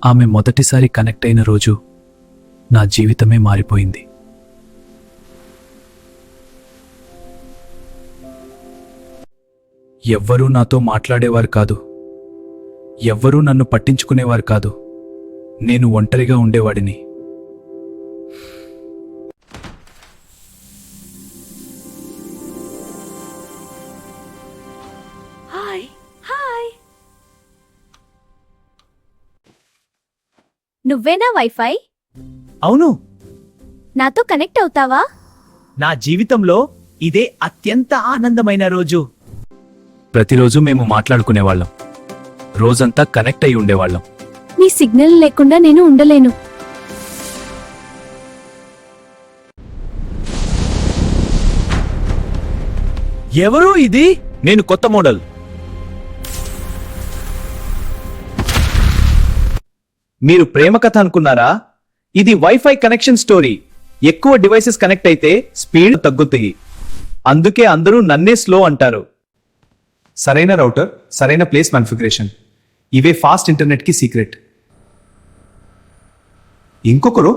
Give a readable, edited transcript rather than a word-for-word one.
ఆమె మొదటిసారి కనెక్ట్ అయిన రోజు నా జీవితమే మారిపోయింది. ఎవ్వరూ నాతో మాట్లాడేవారు కాదు, ఎవ్వరూ నన్ను పట్టించుకునేవారు కాదు. నేను ఒంటరిగా ఉండేవాడిని. హాయ్ హాయ్, నువ్వేనా వైఫై? అవును, నాతో కనెక్ట్ అవుతావా? నా జీవితంలో ఇదే అత్యంత ఆనందమైన రోజు. ప్రతిరోజు మేము మాట్లాడుకునేవాళ్ళం, రోజంతా కనెక్ట్ అయి ఉండేవాళ్ళం. నీ సిగ్నల్ లేకుండా నేను ఉండలేను. ఎవరు ఇది? నేను కొత్త మోడల్. మీరు ప్రేమ కథ అనుకున్నారా? ఇది వైఫై కనెక్షన్ స్టోరీ. ఎక్కువ డివైసెస్ కనెక్ట్ అయితే స్పీడ్ తగ్గుతాయి, అందుకే అందరూ నన్నే స్లో అంటారు. సరైన రౌటర్, సరైన ప్లేస్ కాన్ఫిగరేషన్, ఇవే ఫాస్ట్ ఇంటర్నెట్ కి సీక్రెట్. ఇంకొకరు